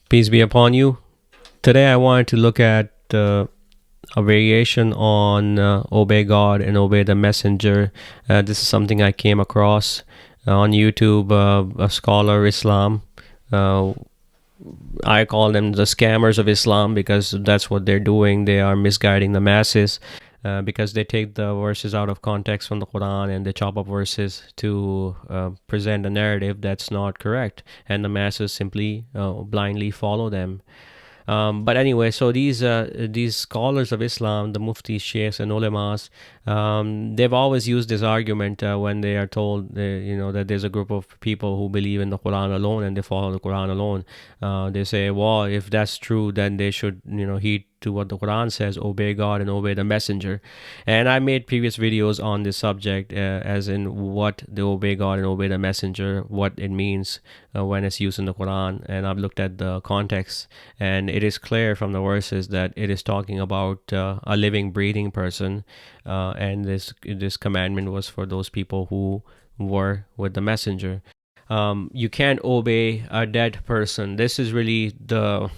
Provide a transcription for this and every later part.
Peace be upon you. Today I wanted to look at a variation on obey God and obey the messenger. This is something I came across on YouTube. A scholar Islam. Uh, I call them the scammers of Islam because that's what they're doing. They are misguiding the masses. Because they take the verses out of context from the Quran and they chop up verses to present a narrative that's not correct, and the masses simply blindly follow them. But anyway, so these scholars of Islam, the muftis, sheikhs, and ulemas, they've always used this argument when they are told, that there's a group of people who believe in the Quran alone and they follow the Quran alone. They say, well, if that's true, then they should, heed to what the Quran says, obey God and obey the messenger. And I made previous videos on this subject, as in what the obey God and obey the messenger, what it means when it's used in the Quran. And I've looked at the context, and it is clear from the verses that it is talking about a living, breathing person. And this commandment was for those people who were with the messenger. You can't obey a dead person. This is really the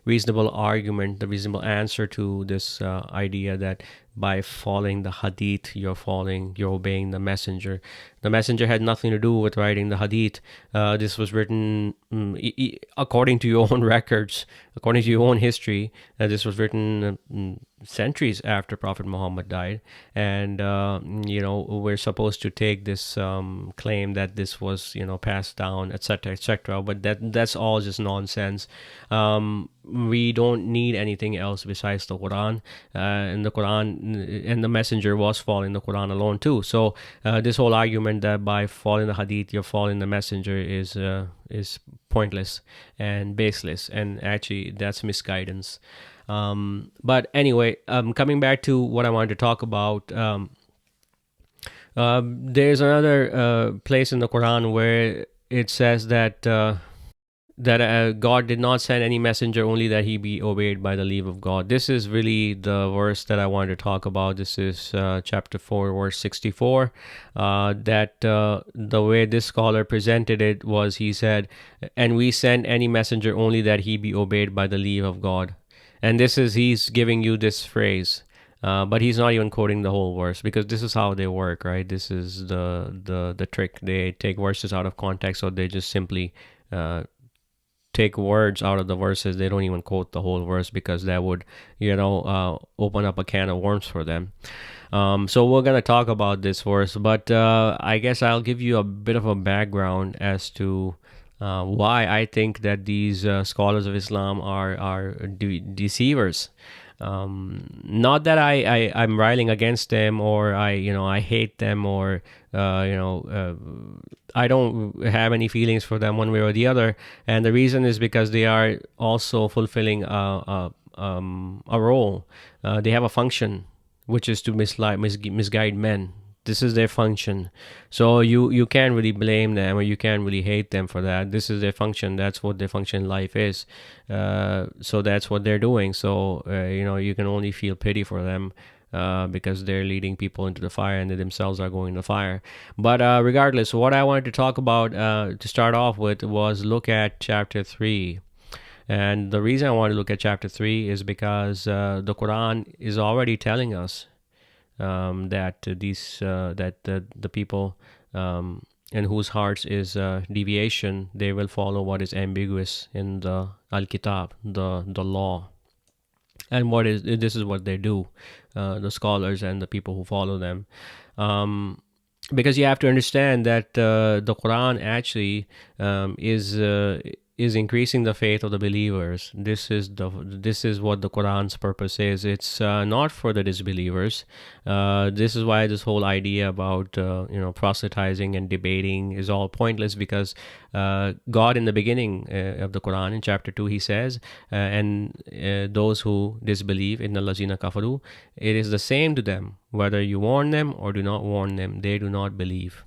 reasonable argument, the reasonable answer to this idea that by following the hadith, you're obeying the messenger. The messenger had nothing to do with writing the hadith. This was written according to your own records, according to your own history. This was written centuries after Prophet Muhammad died, and we're supposed to take this claim that this was passed down, etc., etc. But that's all just nonsense. We don't need anything else besides the Quran, and the Quran and the messenger was following the Quran alone too. So this whole argument that by following the hadith you're following the messenger is pointless and baseless, and actually that's misguidance. But anyway, coming back to what I wanted to talk about, there's another place in the Quran where it says that God did not send any messenger, only that he be obeyed by the leave of God. This is really the verse that I wanted to talk about. This is chapter 4, verse 64. The way this scholar presented it was, he said, and we send any messenger only that he be obeyed by the leave of God. And he's giving you this phrase. But he's not even quoting the whole verse, because this is how they work, right? This is the trick. They take verses out of context, or they just simply take words out of the verses. They don't even quote the whole verse, because that would open up a can of worms for them. So we're going to talk about this verse, but I guess I'll give you a bit of a background as to why I think that these scholars of Islam are deceivers. Not that I'm railing against them, or I hate them, or I don't have any feelings for them one way or the other. And the reason is because they are also fulfilling a role. They have a function, which is to misguide men. This is their function. So you can't really blame them, or you can't really hate them for that. This is their function. That's what their function in life is. So that's what they're doing. So you can only feel pity for them, because they're leading people into the fire, and they themselves are going to the fire. But regardless, what I wanted to talk about to start off with was look at chapter 3. And the reason I want to look at chapter 3 is because the Quran is already telling us that the people in whose hearts is deviation, they will follow what is ambiguous in the Al-Kitab, the law. And this is what they do, the scholars and the people who follow them. Because you have to understand that the Quran actually is increasing the faith of the believers. This is what the Quran's purpose is. It's not for the disbelievers. This is why this whole idea about proselytizing and debating is all pointless, because God in the beginning of the Quran, in chapter 2, he says, and those who disbelieve, in the lazina kafaru, it is the same to them whether you warn them or do not warn them, they do not believe.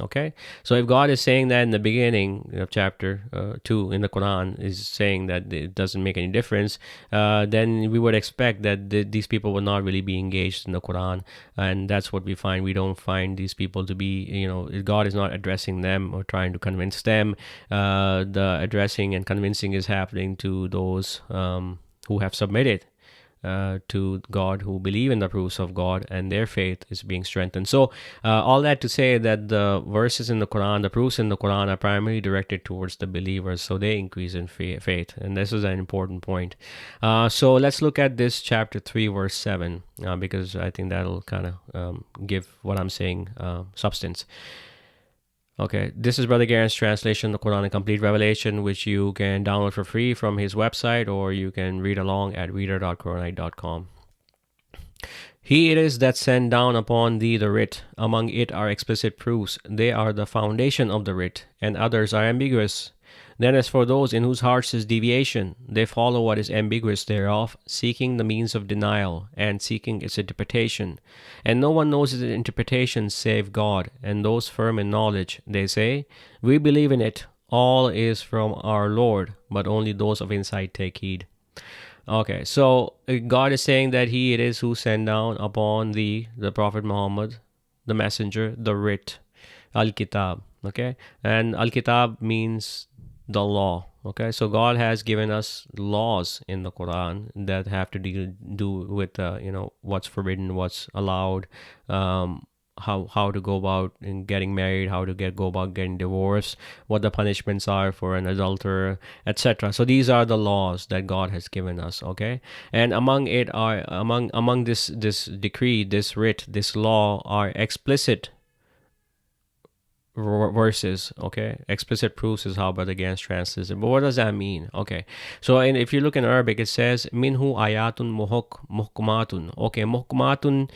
Okay, so if God is saying that in the beginning of chapter 2 in the Quran is saying that it doesn't make any difference, then we would expect that these people will not really be engaged in the Quran, and that's what we find. We don't find these people to be, God is not addressing them or trying to convince them. The addressing and convincing is happening to those who have submitted to God, who believe in the proofs of God, and their faith is being strengthened. So, all that to say that the verses in the Quran, the proofs in the Quran, are primarily directed towards the believers, so they increase in faith, and this is an important point. So, let's look at this chapter 3, verse 7, because I think that'll kind of give what I'm saying substance. Okay, this is Brother Garen's translation of the Quran in Complete Revelation, which you can download for free from his website, or you can read along at reader.qur'anite.com. He it is that sent down upon thee the writ. Among it are explicit proofs. They are the foundation of the writ, and others are ambiguous. Then as for those in whose hearts is deviation, they follow what is ambiguous thereof, seeking the means of denial, and seeking its interpretation. And no one knows its interpretation save God, and those firm in knowledge. They say, we believe in it, all is from our Lord, but only those of insight take heed. Okay, so God is saying that He it is who sent down upon thee, the Prophet Muhammad, the messenger, the writ, Al-Kitab. Okay, and Al-Kitab means the law. Okay, so God has given us laws in the Quran that have to do with what's forbidden, what's allowed, how to go about in getting married, how to go about getting divorced, what the punishments are for an adulterer, etc. So these are the laws that God has given us. Okay, and among it are among this decree, this writ, this law are explicit verses. Okay, explicit proofs is how Brother Gans translates it. But what does that mean? Okay, so if you look in Arabic, it says minhu ayatun muhkumatun. Okay, muhkumatun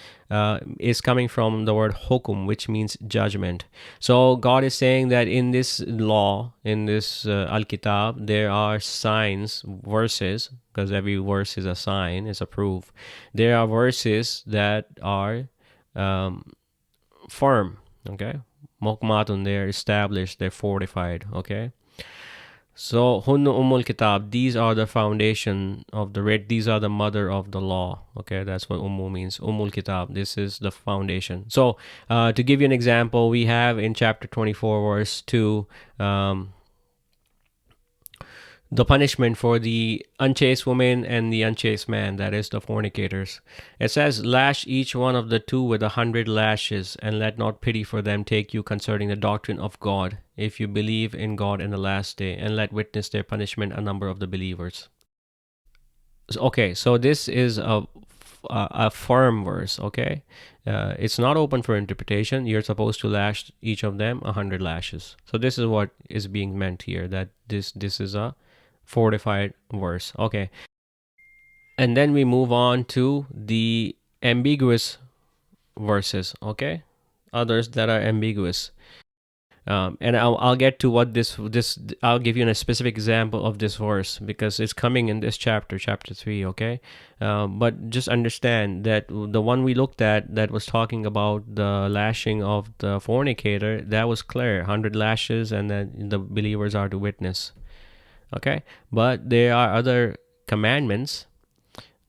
is coming from the word hukum, which means judgment. So God is saying that in this law, in this Al-Kitab, there are signs, verses, because every verse is a sign, is a proof. There are verses that are firm. Okay, Mokmatun, they're established, they're fortified. Okay, so Hunnu Ummul Kitab, these are the foundation of the writ, these are the mother of the law. Okay, that's what Ummu means. Ummul Kitab, this is the foundation. So to give you an example, we have in chapter 24, verse 2, the punishment for the unchaste woman and the unchaste man, that is the fornicators. It says, lash each one of the two with 100 lashes, and let not pity for them take you concerning the doctrine of God, if you believe in God in the last day, and let witness their punishment a number of the believers. Okay, so this is a firm verse. Okay, it's not open for interpretation. You're supposed to lash each of them 100 lashes. So this is what is being meant here, that this is a fortified verse. Okay, and then we move on to the ambiguous verses. Okay, others that are ambiguous, and I'll get to what this I'll give you a specific example of this verse because it's coming in this chapter 3. Okay, but just understand that the one we looked at that was talking about the lashing of the fornicator, that was clear, 100 lashes, and then the believers are to witness. Okay, but there are other commandments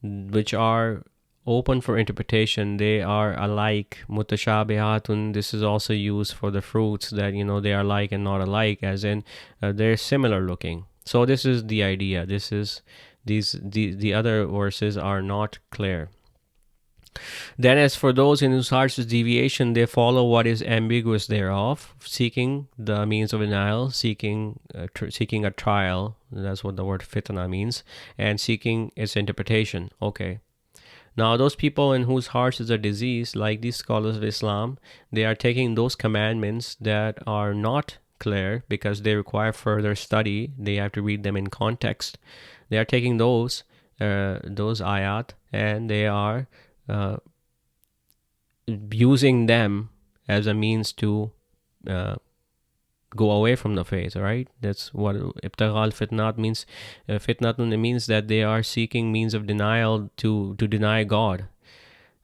which are open for interpretation. They are alike, mutashabihatun. This is also used for the fruits that they are alike and not alike, as in they're similar looking. So this is the idea. This is the other verses are not clear. Then as for those in whose hearts is deviation, they follow what is ambiguous thereof, seeking the means of denial, seeking a trial. That's what the word fitna means, and seeking its interpretation. Okay. Now those people in whose hearts is a disease, like these scholars of Islam, they are taking those commandments that are not clear because they require further study. They have to read them in context. They are taking those ayat, and they are using them as a means to go away from the faith, right? That's what ibtaghal fitnat means. Fitnatun, it means that they are seeking means of denial to deny God.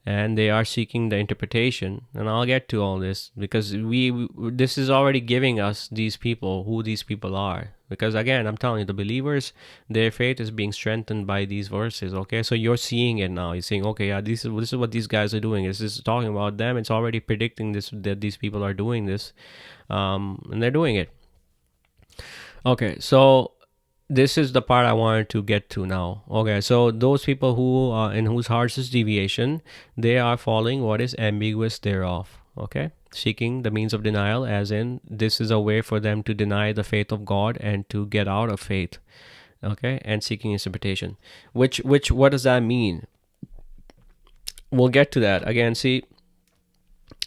and they are seeking the interpretation. And I'll get to all this, because this is already giving us these people, who these people are. Because again, I'm telling you, the believers, their faith is being strengthened by these verses. Okay, so you're seeing it now. You're saying, okay, yeah, this is what these guys are doing. This is talking about them. It's already predicting this, that these people are doing this, and they're doing it. Okay, so this is the part I wanted to get to now. Okay, so those people who in whose hearts is deviation, they are following what is ambiguous thereof. Okay, seeking the means of denial, as in this is a way for them to deny the faith of God and to get out of faith. Okay, and seeking interpretation. Which what does that mean? We'll get to that again. See,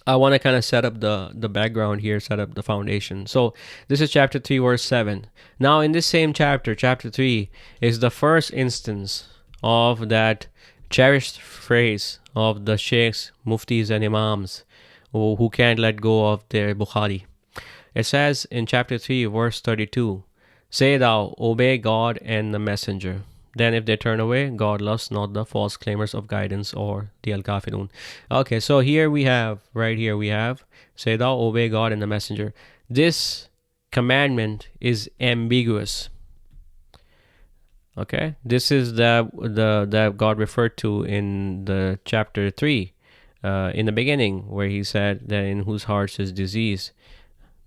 I want to kind of set up the background here, set up the foundation. So this is chapter 3, verse 7. Now in this same chapter, chapter 3, is the first instance of that cherished phrase of the sheikhs, muftis, and imams who can't let go of their Bukhari. It says in chapter 3, verse 32, "Say thou, obey God and the messenger. Then if they turn away, God loves not the false claimers of guidance," or the Al-Kafirun. Okay, so here we have, right here we have, "Say thou, obey God and the messenger." This commandment is ambiguous. Okay, this is the that God referred to in the chapter 3, in the beginning, where he said that in whose hearts is disease,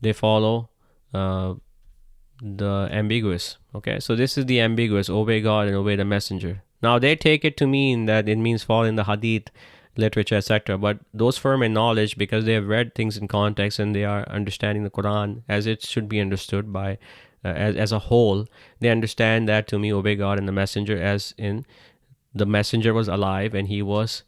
they follow the ambiguous. Okay, so this is the ambiguous: obey God and obey the messenger. Now they take it to mean that it means follow in the hadith literature, etc. But those firm in knowledge, because they have read things in context and they are understanding the Quran as it should be understood by as a whole, they understand that to me, obey God and the messenger, as in the messenger was alive and he was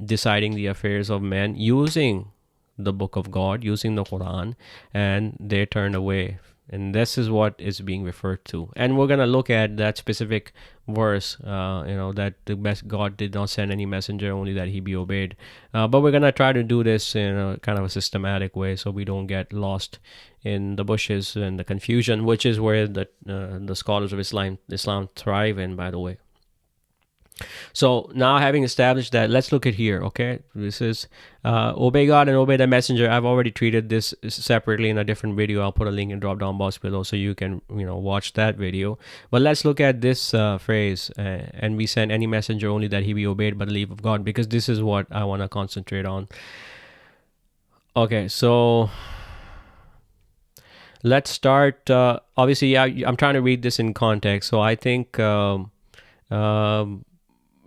deciding the affairs of men using the book of God, using the Quran, and they turned away. And this is what is being referred to. And we're going to look at that specific verse, that the best God did not send any messenger, only that he be obeyed. But we're going to try to do this in a kind of a systematic way so we don't get lost in the bushes and the confusion, which is where the scholars of Islam thrive in, by the way. So now, having established that, let's look at here. Okay, this is obey God and obey the messenger. I've already treated this separately in a different video. I'll put a link in drop down box below so you can watch that video. But let's look at this phrase, and we send any messenger only that he be obeyed by the leave of God, because this is what I want to concentrate on. Okay, so let's start. Obviously, I'm trying to read this in context, so I think.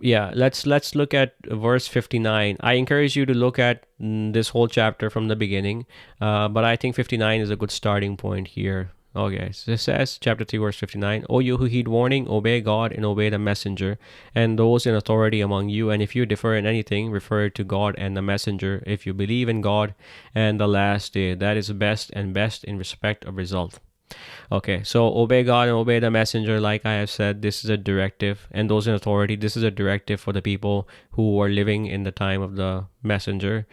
Let's look at verse 59. I encourage you to look at this whole chapter from the beginning, but I think 59 is a good starting point here. Okay, so it says, chapter 3, verse 59, "O you who heed warning, obey God and obey the messenger, and those in authority among you. And if you differ in anything, refer to God and the messenger. If you believe in God and the last day, that is best in respect of result." Okay, so obey God and obey the messenger. Like I have said, this is a directive, and those in authority, this is a directive for the people who are living in the time of the messenger,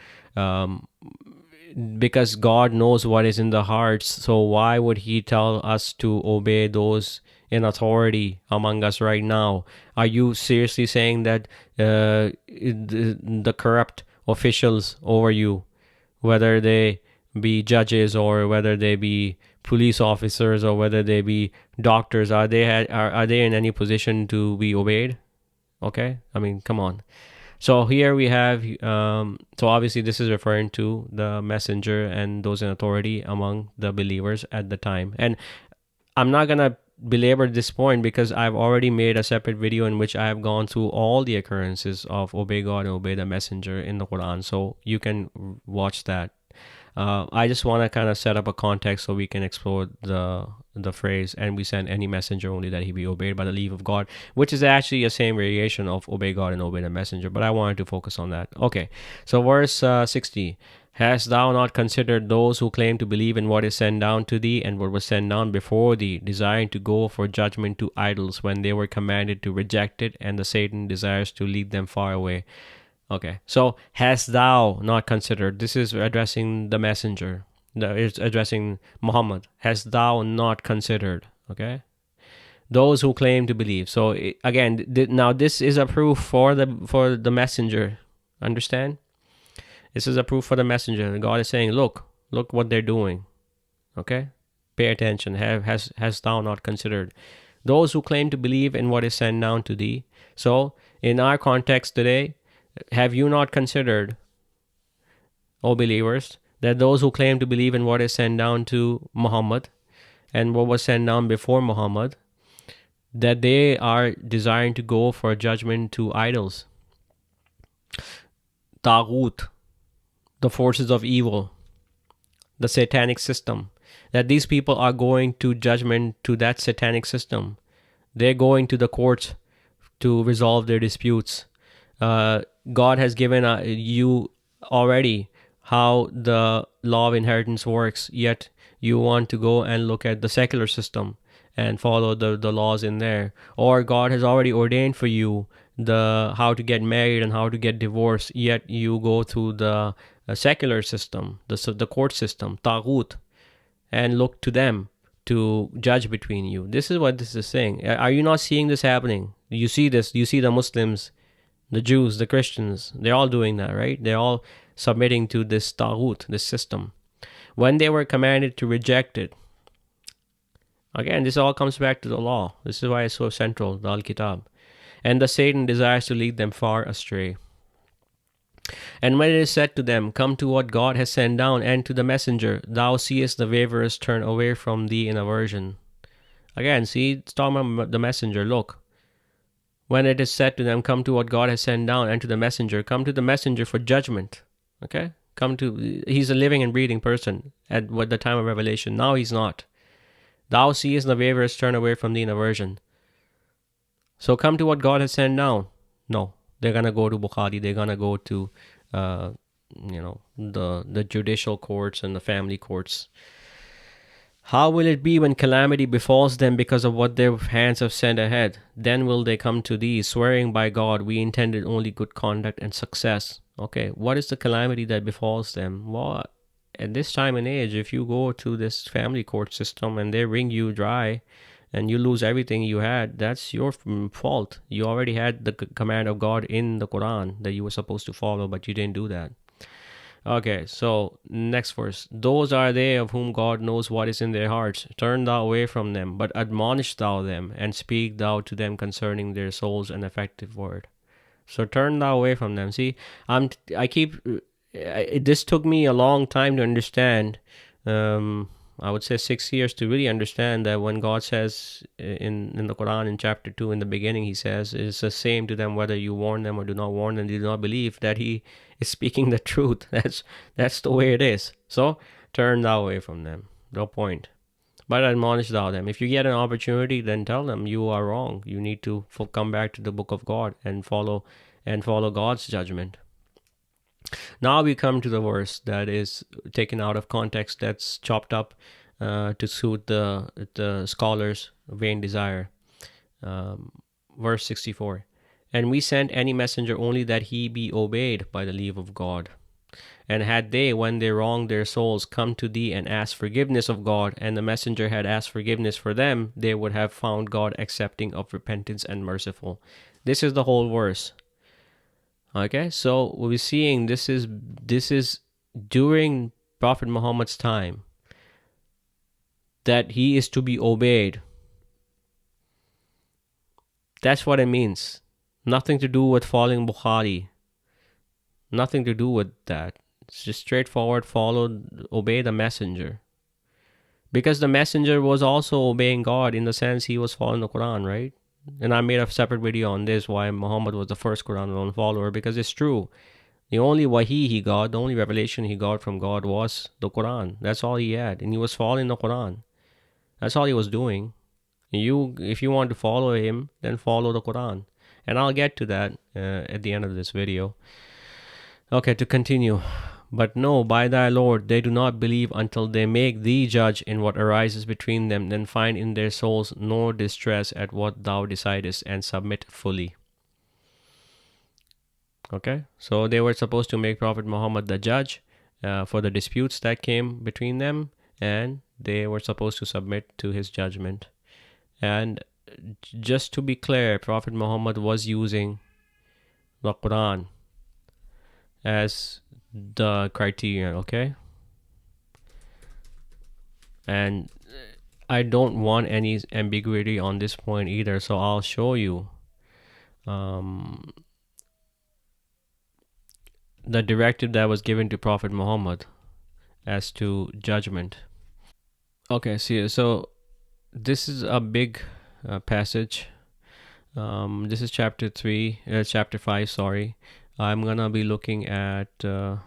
because God knows what is in the hearts. So why would he tell us to obey those in authority among us right now? Are you seriously saying that the corrupt officials over you, whether they be judges or whether they be police officers or whether they be doctors, are they in any position to be obeyed? Okay, I mean, come on. So here we have, so obviously this is referring to the messenger and those in authority among the believers at the time. And I'm not gonna belabor this point because I've already made a separate video in which I have gone through all the occurrences of obey God and obey the messenger in the Quran, so you can watch that. I just want to kind of set up a context so we can explore the phrase, "and we send any messenger only that he be obeyed by the leave of God," which is actually a same variation of obey God and obey the messenger, but I wanted to focus on that. Okay, so verse 60, "Hast thou not considered those who claim to believe in what is sent down to thee and what was sent down before thee, desiring to go for judgment to idols when they were commanded to reject it, and the Satan desires to lead them far away?" Okay, so "hast thou not considered," this is addressing the messenger, it's addressing Muhammad. "Hast thou not considered," okay, those who claim to believe. So again, now this is a proof for the messenger. Understand? This is a proof for the messenger. God is saying, look what they're doing. Okay? Pay attention. Hast thou not considered those who claim to believe in what is sent down to thee? So, in our context today, have you not considered, O believers, that those who claim to believe in what is sent down to Muhammad and what was sent down before Muhammad, that they are desiring to go for judgment to idols, Taghut, the forces of evil, the satanic system, that these people are going to judgment to that satanic system. They're going to the courts to resolve their disputes. God has given you already how the law of inheritance works, yet you want to go and look at the secular system and follow the laws in there. Or God has already ordained for you the how to get married and how to get divorced, yet you go through the secular system, the court system, Taghut, and look to them to judge between you. This is what this is saying. Are you not seeing this happening? You see this. You see the Muslims, the Jews, the Christians. They're all doing that, right? They're all submitting to this Taghut, this system. When they were commanded to reject it, again, this all comes back to the law. This is why it's so central, the Al-Kitab. And the Satan desires to lead them far astray. And when it is said to them, come to what God has sent down, and to the messenger, thou seest the waverers turn away from thee in aversion. Again, see, it's talking about the messenger. Look, when it is said to them, come to what God has sent down, and to the messenger, come to the messenger for judgment. Okay? He's a living and breathing person at the time of revelation. Now he's not. Thou seest the waverers turn away from thee in aversion. So come to what God has sent down. No, they're going to go to Bukhari. They're going to go to the judicial courts and the family courts. How will it be when calamity befalls them because of what their hands have sent ahead? Then will they come to thee, swearing by God, we intended only good conduct and success. Okay, what is the calamity that befalls them? Well, at this time and age, if you go to this family court system and they wring you dry and you lose everything you had, that's your fault. You already had the command of God in the Quran that you were supposed to follow, but you didn't do that. Okay, so next verse. Those are they of whom God knows what is in their hearts. Turn thou away from them, but admonish thou them, and speak thou to them concerning their souls an effective word. So turn thou away from them. See, this took me a long time to understand. I would say 6 years to really understand that when God says in the Quran in chapter 2 in the beginning, he says it's the same to them whether you warn them or do not warn them, they do not believe, that he is speaking the truth. That's the way it is. So turn thou away from them. No point. But admonish thou them. If you get an opportunity, then tell them you are wrong. You need to come back to the book of God and follow God's judgment. Now we come to the verse that is taken out of context, that's chopped up to suit the scholars' vain desire. Verse 64. And we sent any messenger only that he be obeyed by the leave of God. And had they, when they wronged their souls, come to thee and asked forgiveness of God, and the messenger had asked forgiveness for them, they would have found God accepting of repentance and merciful. This is the whole verse. Okay, so we're seeing this is during Prophet Muhammad's time that he is to be obeyed. That's what it means. Nothing to do with following Bukhari. Nothing to do with that. It's just straightforward, obey the messenger. Because the messenger was also obeying God in the sense he was following the Quran, right? And I made a separate video on this, why Muhammad was the first Qur'an-alone follower, because it's true. The only wahi he got, the only revelation he got from God was the Quran. That's all he had. And he was following the Quran. That's all he was doing. If you want to follow him, then follow the Quran. And I'll get to that at the end of this video. Okay, to continue. But no, by thy Lord, they do not believe until they make thee judge in what arises between them, then find in their souls no distress at what thou decidest, and submit fully. Okay, so they were supposed to make Prophet Muhammad the judge for the disputes that came between them, and they were supposed to submit to his judgment. And just to be clear, Prophet Muhammad was using the Quran. as the criterion, okay? And I don't want any ambiguity on this point either, so I'll show you um, the directive that was given to Prophet Muhammad as to judgment. Okay, see, so this is a big passage. This is chapter 5. Sorry, I'm gonna be looking at. Yeah,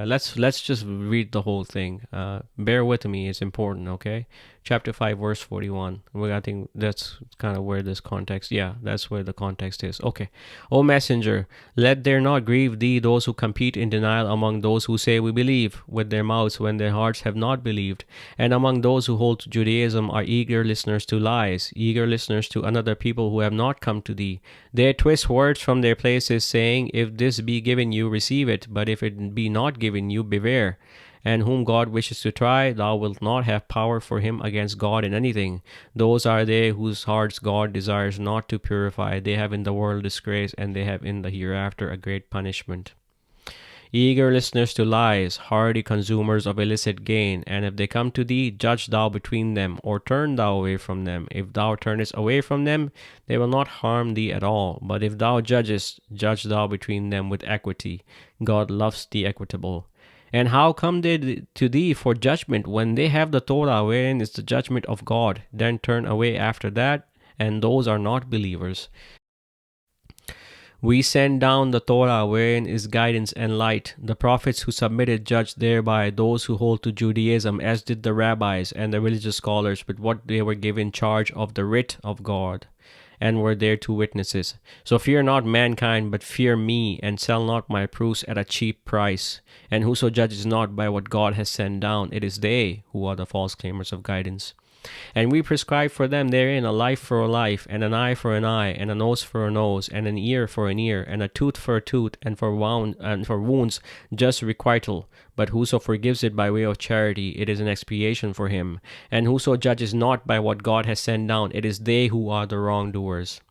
let's just read the whole thing. Bear with me; it's important. Okay, chapter 5, verse 41. I think that's kind of where this context. Yeah, that's where the context is. Okay, O messenger, let there not grieve thee those who compete in denial among those who say we believe with their mouths when their hearts have not believed, and among those who hold to Judaism are eager listeners to lies, eager listeners to another people who have not come to thee. They twist words from their places, saying, if this be given you, receive it, but if it be not given you, beware. And whom God wishes to try, thou wilt not have power for him against God in anything. Those are they whose hearts God desires not to purify. They have in the world disgrace, and they have in the hereafter a great punishment. Eager listeners to lies, hardy consumers of illicit gain, and if they come to thee, judge thou between them, or turn thou away from them. If thou turnest away from them, they will not harm thee at all. But if thou judgest, judge thou between them with equity. God loves the equitable. And how come they to thee for judgment when they have the Torah, wherein is the judgment of God? Then turn away after that, and those are not believers. We send down the Torah, wherein is guidance and light. The prophets who submitted judged thereby those who hold to Judaism, as did the rabbis and the religious scholars, with what they were given charge of the writ of God, and were there two witnesses. So fear not mankind, but fear me, and sell not my proofs at a cheap price. And whoso judges not by what God has sent down, it is they who are the false claimers of guidance. And we prescribe for them therein a life for a life, and an eye for an eye, and a nose for a nose, and an ear for an ear, and a tooth for a tooth, and for wounds just requital. But whoso forgives it by way of charity, it is an expiation for him. And whoso judges not by what God has sent down, it is they who are the wrongdoers.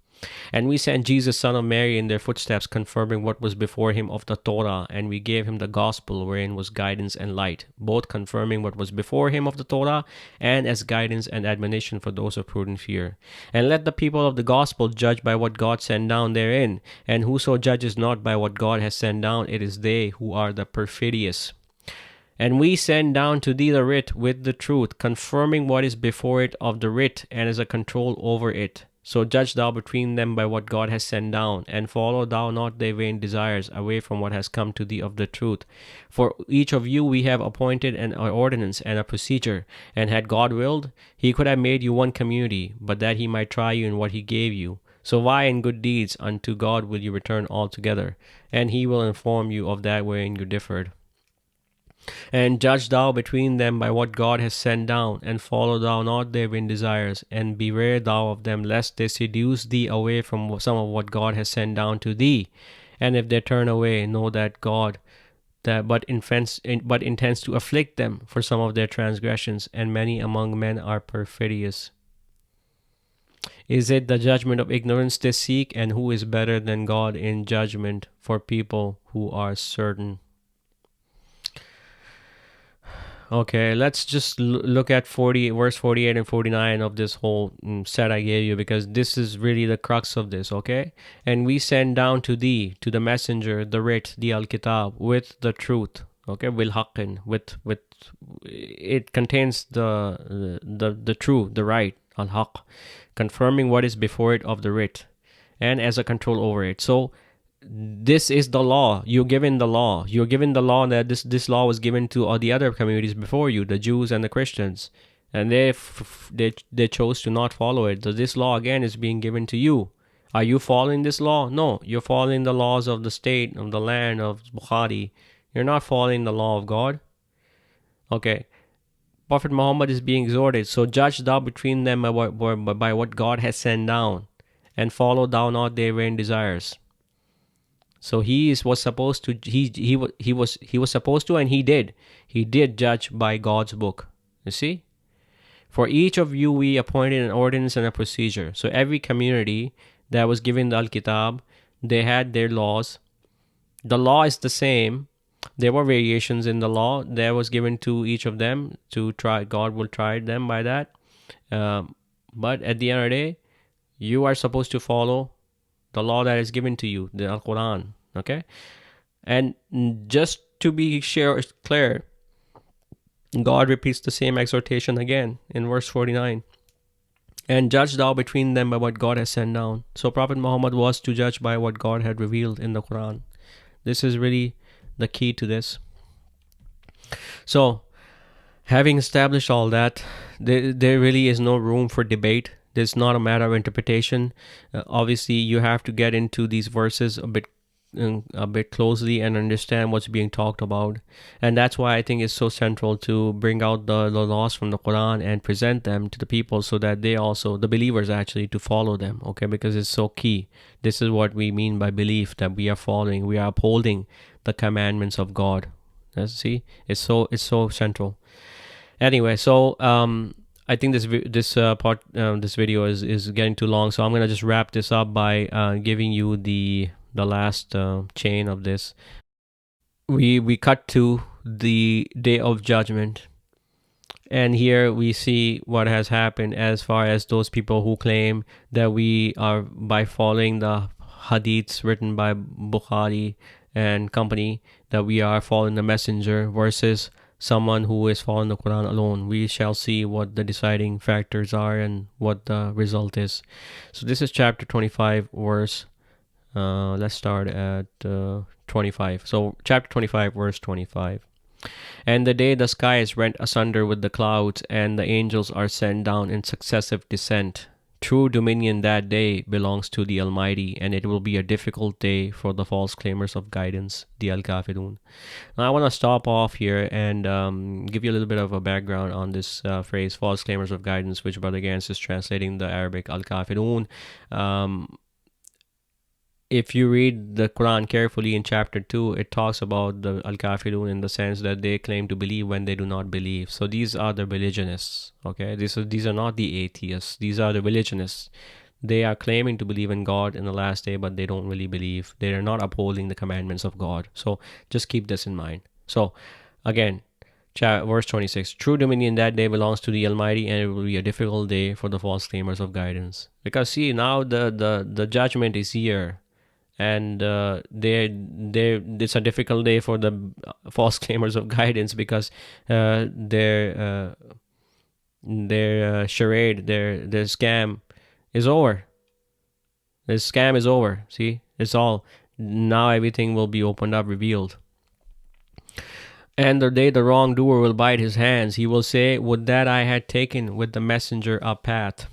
And we sent Jesus, son of Mary, in their footsteps, confirming what was before him of the Torah, and we gave him the gospel, wherein was guidance and light, both confirming what was before him of the Torah, and as guidance and admonition for those of prudent fear. And let the people of the gospel judge by what God sent down therein, and whoso judges not by what God has sent down, it is they who are the perfidious. And we send down to thee the writ with the truth, confirming what is before it of the writ, and as a control over it. So judge thou between them by what God has sent down, and follow thou not their vain desires away from what has come to thee of the truth. For each of you we have appointed an ordinance and a procedure, and had God willed, he could have made you one community, but that he might try you in what he gave you. So why in good deeds unto God will you return altogether? And he will inform you of that wherein you differed. And judge thou between them by what God has sent down, and follow thou not their vain desires, and beware thou of them, lest they seduce thee away from some of what God has sent down to thee. And if they turn away, know that God but intends to afflict them for some of their transgressions, and many among men are perfidious. Is it the judgment of ignorance they seek, and who is better than God in judgment for people who are certain? Okay, let's just look at verse 48 and 49 of this whole set I gave you, because this is really the crux of this, okay? And we send down to thee, to the messenger, the writ, the al-kitab, with the truth, okay? Bil haqqin, with it contains the truth, the right, al-haq, confirming what is before it of the writ, and as a control over it. So this is the law. You're given the law. You're given the law that this law was given to all the other communities before you, the Jews and the Christians, and they chose to not follow it. So this law again is being given to you. Are you following this law? No, you're following the laws of the state, of the land, of Bukhari. You're not following the law of God. Okay. Prophet Muhammad is being exhorted. So judge thou between them by what God has sent down, and follow thou not their vain desires. So was supposed to, he was supposed to, and he did judge by God's book. You see, for each of you we appointed an ordinance and a procedure. So every community that was given the al-kitab, they had their laws, The law is the same. There were variations in the law that was given to each of them to try. God will try them by that. But at the end of the day, you are supposed to follow the law that is given to you, the Quran. Okay, and just to be clear, God repeats the same exhortation again in verse 49. And judge thou between them by what God has sent down. So Prophet Muhammad was to judge by what God had revealed in the Quran. This is really the key to this. So, having established all that, there really is no room for debate. It's not a matter of interpretation. Obviously, you have to get into these verses a bit closely and understand what's being talked about. And that's why I think it's so central to bring out the laws from the Quran and present them to the people so that they also, the believers actually, to follow them, okay? Because it's so key. This is what we mean by belief, that we are following, we are upholding the commandments of God. See, it's so central. Anyway, so I think this video is getting too long, so I'm gonna just wrap this up by giving you the last chain of this. We cut to the day of judgment, and here we see what has happened as far as those people who claim that we are, by following the hadiths written by Bukhari and company, that we are following the messenger, versus someone who is following the Quran alone. We shall see what the deciding factors are and what the result is. So this is chapter 25, verse let's start at 25. So chapter 25, verse 25. And the day the sky is rent asunder with the clouds, and the angels are sent down in successive descent. True dominion that day belongs to the Almighty, and it will be a difficult day for the false claimers of guidance, the Al-Kafirun. Now I want to stop off here and give you a little bit of a background on this phrase, false claimers of guidance, which Brother Gans is translating the Arabic Al-Kafirun. If you read the Quran carefully in chapter 2, it talks about the Al-Kafirun in the sense that they claim to believe when they do not believe. So these are the religionists, okay? These are not the atheists. These are the religionists. They are claiming to believe in God in the last day, but they don't really believe. They are not upholding the commandments of God. So just keep this in mind. So again, verse 26, true dominion that day belongs to the Almighty, and it will be a difficult day for the false claimers of guidance. Because see, now the judgment is here. And it's a difficult day for the false claimers of guidance, because their charade, their scam is over. The scam is over. See, it's all now. Everything will be opened up, revealed. And the day the wrongdoer will bite his hands, he will say, "Would that I had taken with the messenger a path."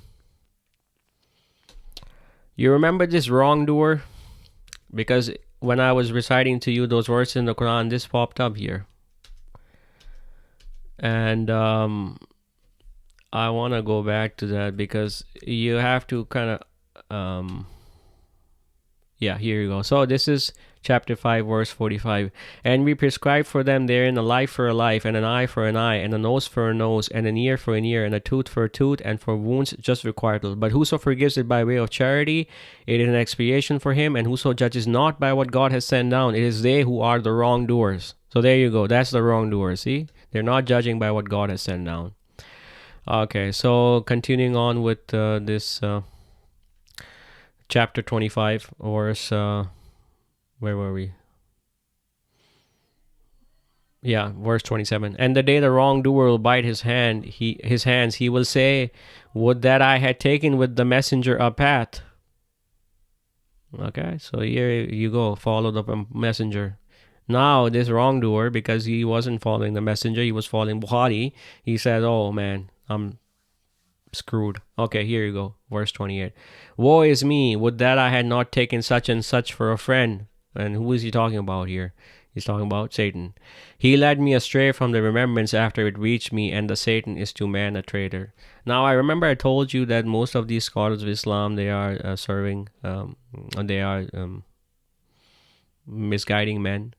You remember this wrongdoer? Because when I was reciting to you those verses in the Quran, this popped up here. And I want to go back to that, because you have to kind of... yeah, here you go. So this is chapter 5, verse 45. And we prescribe for them therein a life for a life, and an eye for an eye, and a nose for a nose, and an ear for an ear, and a tooth for a tooth, and for wounds just requital. But whoso forgives it by way of charity, it is an expiation for him, and whoso judges not by what God has sent down, it is they who are the wrongdoers. So there you go. That's the wrongdoers. See? They're not judging by what God has sent down. Okay, so continuing on with this... chapter 25, verse where were we? Yeah, verse 27. And the day the wrongdoer will bite his hands, he will say, "Would that I had taken with the messenger a path." Okay, so here you go, follow the messenger. Now this wrongdoer, because he wasn't following the messenger, he was following Bukhari, he said, "Oh man, I'm screwed." Okay, here you go, verse 28. Woe is me, would that I had not taken such and such for a friend. And who is he talking about here? He's talking about Satan. He led me astray from the remembrance after it reached me, and the Satan is to man a traitor. Now I remember I told you that most of these scholars of Islam, they are misguiding men.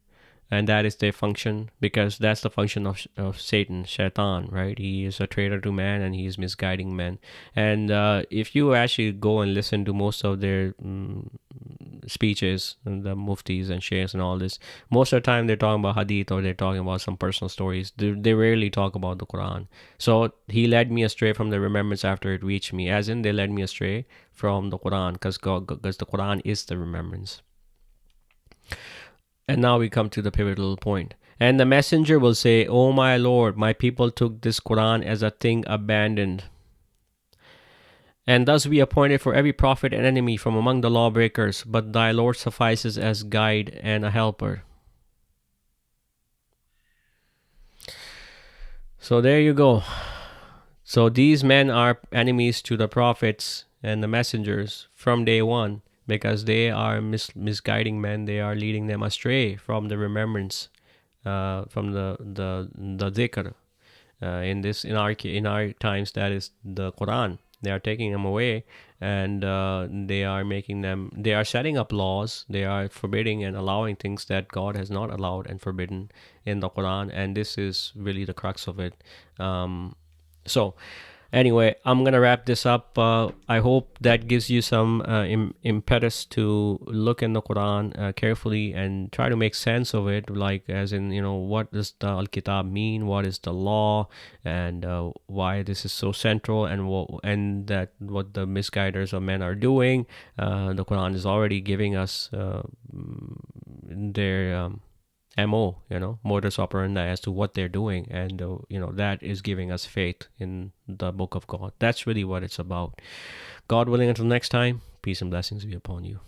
And that is their function, because that's the function of Satan, Shaitan, right? He is a traitor to man, and he is misguiding men. And if you actually go and listen to most of their speeches, and the muftis and sheikhs and all this, most of the time they're talking about hadith or they're talking about some personal stories. They rarely talk about the Quran. So he led me astray from the remembrance after it reached me, as in they led me astray from the Quran, because the Quran is the remembrance. And now we come to the pivotal point. And the messenger will say, "O my Lord, my people took this Quran as a thing abandoned. And thus we appointed for every prophet an enemy from among the lawbreakers, but thy Lord suffices as guide and a helper." So there you go. So these men are enemies to the prophets and the messengers from day one, because they are misguiding men. They are leading them astray from the remembrance, from the dhikr. In our times, that is the Quran. They are taking them away, and they are setting up laws. They are forbidding and allowing things that God has not allowed and forbidden in the Quran, and this is really the crux of it. So anyway, I'm gonna wrap this up. I hope that gives you some impetus to look in the Quran carefully and try to make sense of it, like as in, what does the Al-Kitab mean, what is the law, and why this is so central, and what the misguiders of men are doing. The Quran is already giving us their MO, modus operandi, as to what they're doing, and that is giving us faith in the book of God. That's really what it's about. God willing, until next time, peace and blessings be upon you.